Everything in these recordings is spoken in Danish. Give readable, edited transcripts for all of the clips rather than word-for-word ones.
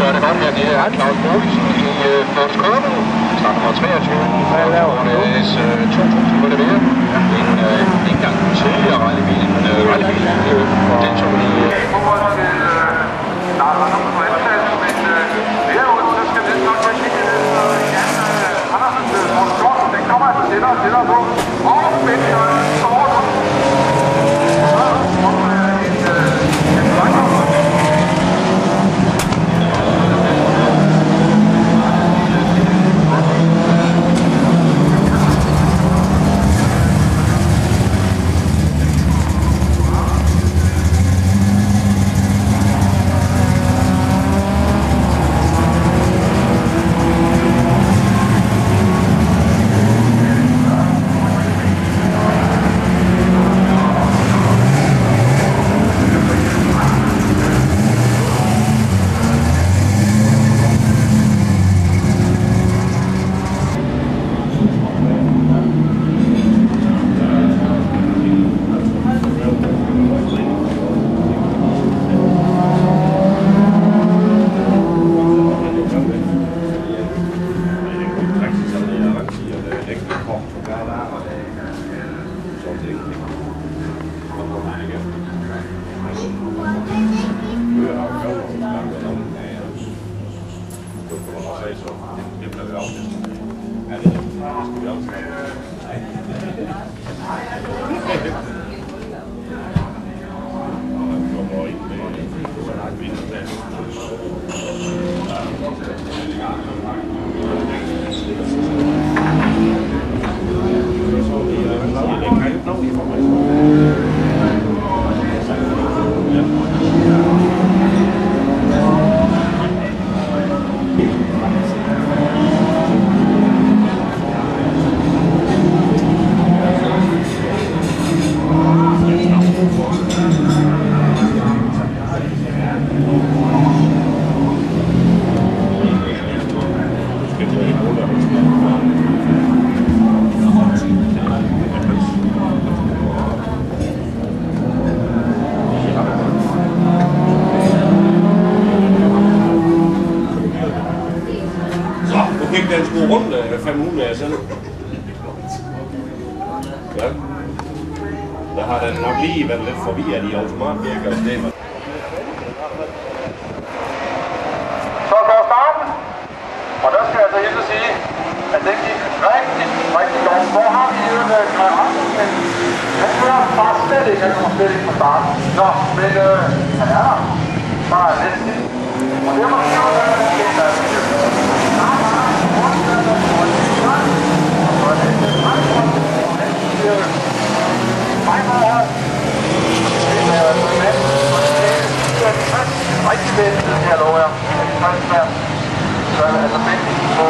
gør det godt her. Det er Claus Bovisen i Ford Scorpio. Start nummer 23. S 2000 på det mere. En gang tidligere rallybil. Rallybil deltog i... Tættere på. Og spændende og Den skulle rundt 500 siden. Ja. Der har den nok lige været lidt forvirret i automatvirker og stemmer. Så går starten, og der skal jeg altså helt sige, at den gik rigtig godt. Hvor har vi jo Kai Rasmussen? Han kører bare slet ikke, han kommer slet ikke fra starten. Nå, men han er der. Bare lidt tid. Og det er måske jo der er rigtig bedst, det her lover jeg. Så er det altså bedst på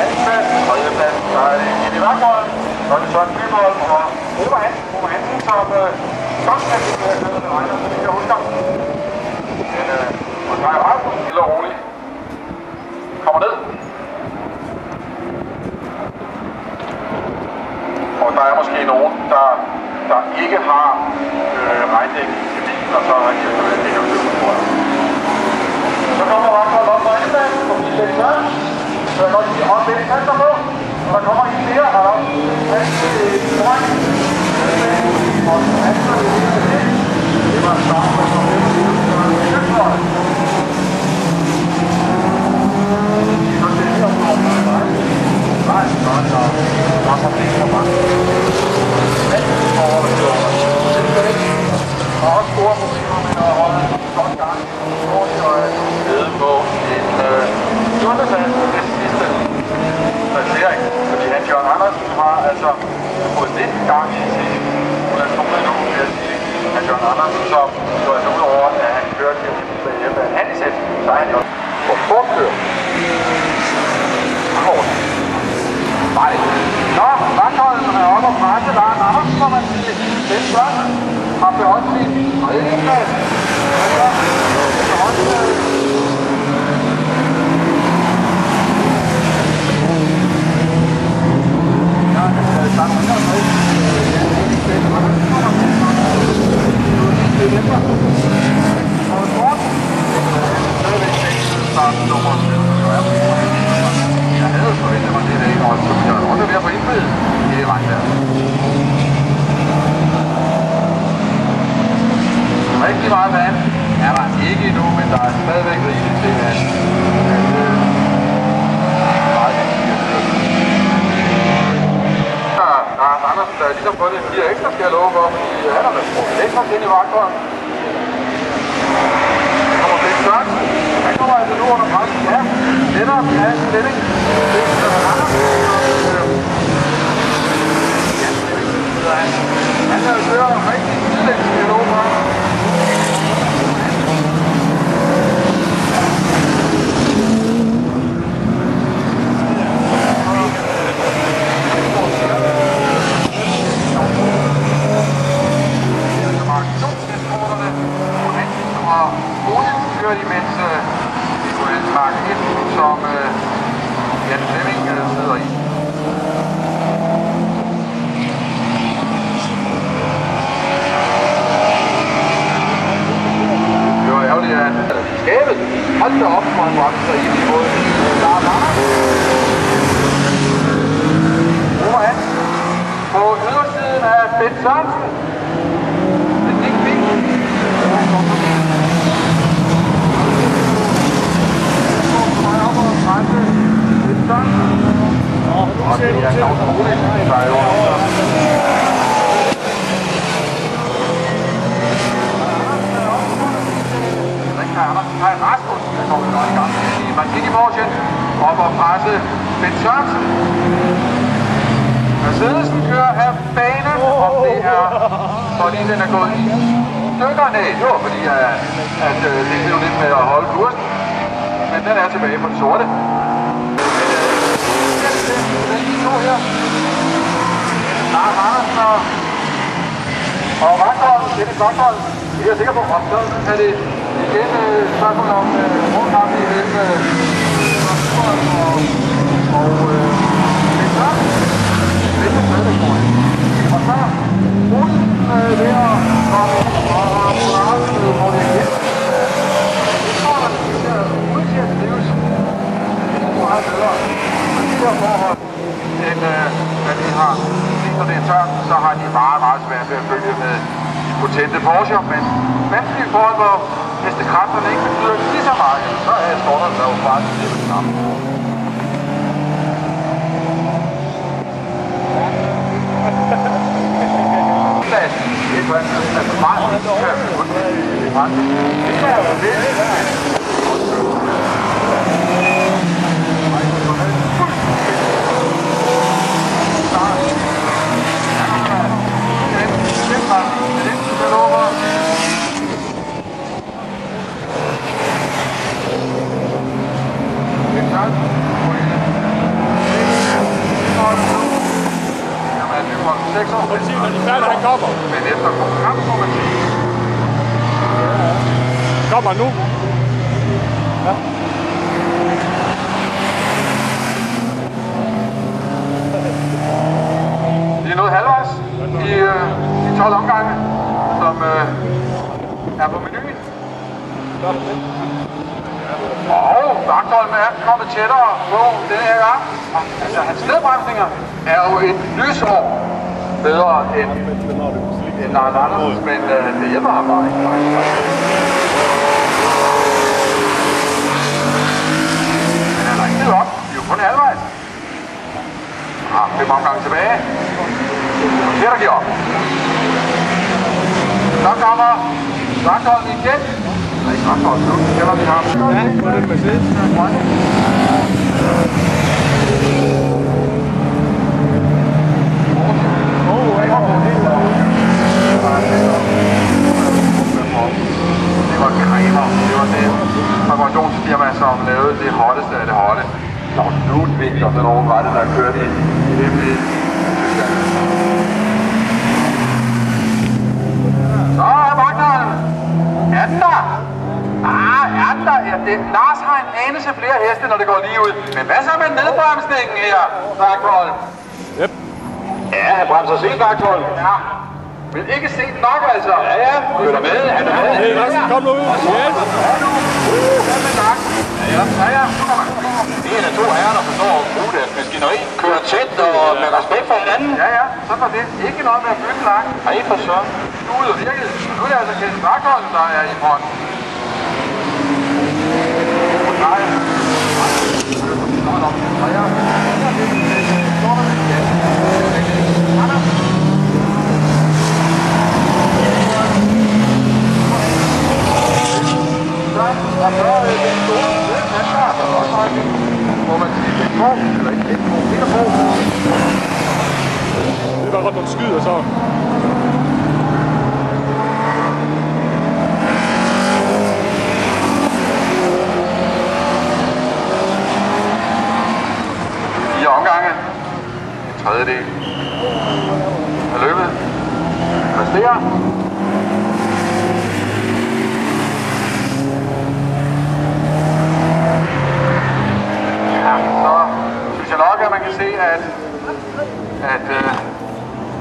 andenplads, tredjeplads, så er det Eddie Vagtvold, så er det Søren Bybold og Ove Hansen, som godt kan blive med med regner, så det jeg husker. Men man drejer Rasmussen stille og roligt. Kommer ned. Og der er måske nogen, der ikke har regndækning til bilen, og så har de altså været ikke at på det. Så kommer Vagtvold op på andenpladsen, på bil 6. Så jeg godt lige omvendt kaster på, og der kommer en mere heroppe. Han er foran. Og han er det var en start på 5. der er stadigvæk rigeligt til, at Andersen, der ligesom på det 4 ekstra, skal jeg love for, fordi han har været brugt ekstra ind i vagtgården. Der kommer Bent Sørensen. Han kommer altså nu under pres. Ja, netop af Stilling. Han er jo kører rigtig tidligt, skal jeg love for. Imens vi kunne have trække ind, som Jan Flemming sidder i. Det var ærgerligt, at skabet hold da op for en bremser i lige måde. Der er Lars. Overhand på ydersiden af Bent Sørensen. Det er ikke vigtigt. Og det er Claus Rolig, der er jo også. Hej Rasmus, der kommer vi i gang i Martini Morgen, op og presse Bent Sørensen. Mercedesen kører af banen, og det er, fordi den er gået i stykkerne. Det var fordi, at det blev lidt med at holde kursen, men den er tilbage på den sorte. Her. Lars Andersen og Vagtholm, Dennis Vagtholm, det er jeg sikker på, og så er det igen spørgsmål om rundkamp i mellem og Bent Sørensen. Det er stadigvæk. Og så Olsen ved at komme og Morales hvor det er igen. Det tror jeg, at det er ude til at drives. Det er meget bedre. Og de her forhold end hvad vi har. Når det er tørt, så har de meget svært ved at følge med de potente Porsche, men vanskelige forhold, hvor hestekræfterne ikke betyder lige så meget, så er Stormeren der jo bare til det samme. Det er men efter konkurrence må man sige. Kommer nu. Ja. Det er noget halvvejs i de 12 omgange, som er på menuen. Og Vagtholm er kommet tættere på denne her gang. Altså, hans nedbremsninger er jo et lysår bedre end Lars Andersen, men det hjælper ham bare ikke. Men han er ikke ned op. De er jo kun halvvejs. Har 5 omgange tilbage. Og her der giver op. Så kommer Vagtholm igen. Nej, ikke Vagtholm. Nu kender vi ham. Ja, det er Mercedes. Det var Kramer. Det var det fabrikationsfirma, som lavede det hotteste af det hotte. Claus Ludwig og sådan nogen var det, der kørte i det i Tyskland. Så er Vagtholm. Er den der? Er den der? Ja, Lars har en anelse flere heste, når det går lige ud. Men hvad så med nedbremsningen her, Vagtholm? Yep. Ja, han bremser sent, Vagtholm. Ja. Men ikke sent nok, altså. Ja. Følger med. Han er med. Hey, Larsen, kom nu ud. Ja, nu. Hvad med nak? Ja. Nu kommer han. Det er de to herrer, der forstår at bruge deres maskineri. Kører tæt og med respekt for hinanden. Ja. Sådan var det. Ikke noget med at bygge lak. Ej, for så. Nu er det virket. Nu er det altså Kjeld Vagtholm, der er i front. Og så den store side, han har altså også højt, hvor man siger, det er på, eller ikke på, det er på. Det er bare godt, når du skyder, så... Omgange. En tredjedel af løbet. Præsterer. Ja, så synes jeg nok, at man kan se, at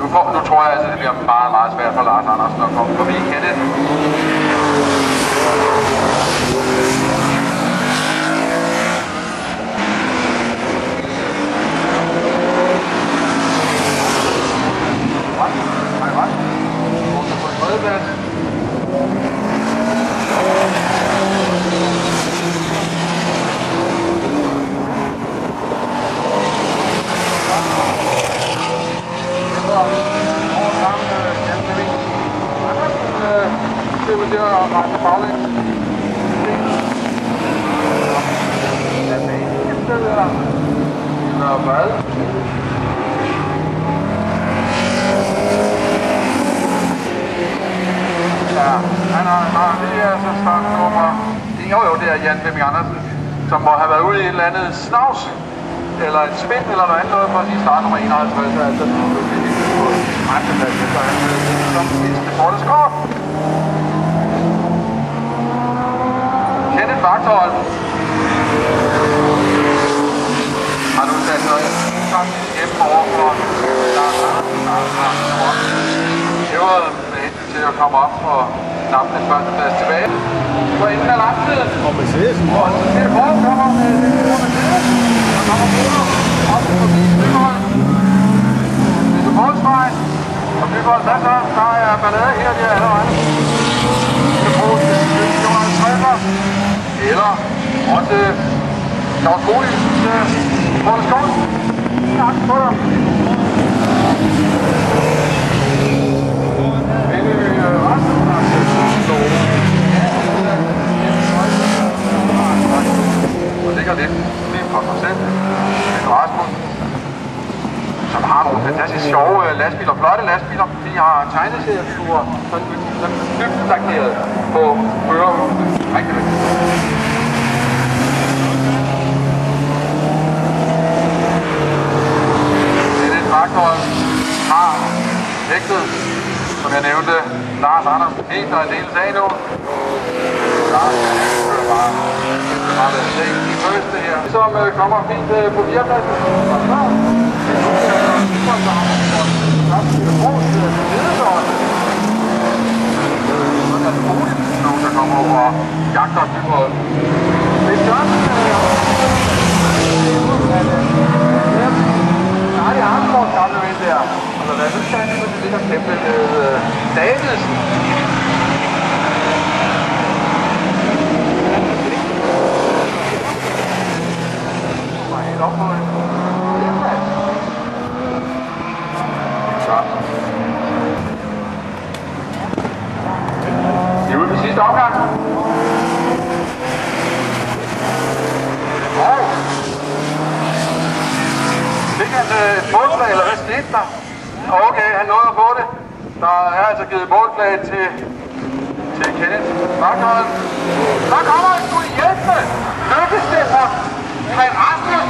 nu tror jeg, at det bliver meget, meget svært for Lars Andersen at komme forbi Kenneth. Det var ret baglæns. Ja, det er hvad? Ja, han har lige altså startnummer. Jo, det er Jan Flemming Andersen, som må have været ude i et eller andet snavs, eller et spind, eller noget andet noget, for at sige startnummer 51, altså nu er det helt på rejsepladsen, så han som sidste fordelskort. Kenneth Vagthold har nu sat noget faktisk hjemme overfor Lars Andersen. Hævret med hensyn til at komme op og nappe den første plads tilbage. For inden af langtiden. Og Mercedes. Og så ser vi kommer med Mercedes. Og kommer Bruno op forbi Nyborg. Det er målstreg. Og Nyborg, der er ballade her, de er allerede. Vi skal bruge til 53. Eller også Claus Bolig Morten Skov. Tak for dig. Og ligger lidt for sig selv. Men Rasmus, som har nogle fantastisk sjove lastbiler, flotte lastbiler, de har tegneseriefigurer, sådan dybt lakeret på førerhuset. Rigtig rigtigt. Kenneth Vagthold har hægtet, som jeg nævnte, Lars Andersen helt og aldeles af nu. Lars kører bare i første her, som kommer fint på virepladsen. Og så der kommer over og jagter Nyborg. Det er Jørgensen. Nej, det er Armstrong gamle ven der. Og lad os tage det, det ligger kæmpe med Davidsen. Og helt op på en virkeplads. Så. Vi er ude på sidste omgang. Og fik han et målflag, eller hvad skete der? Okay, han nåede at få det. Der er altså givet målflag til Kenneth Vagthold. Der kommer en sgu hjælpe! Lykkestemmer! Med Rasmus!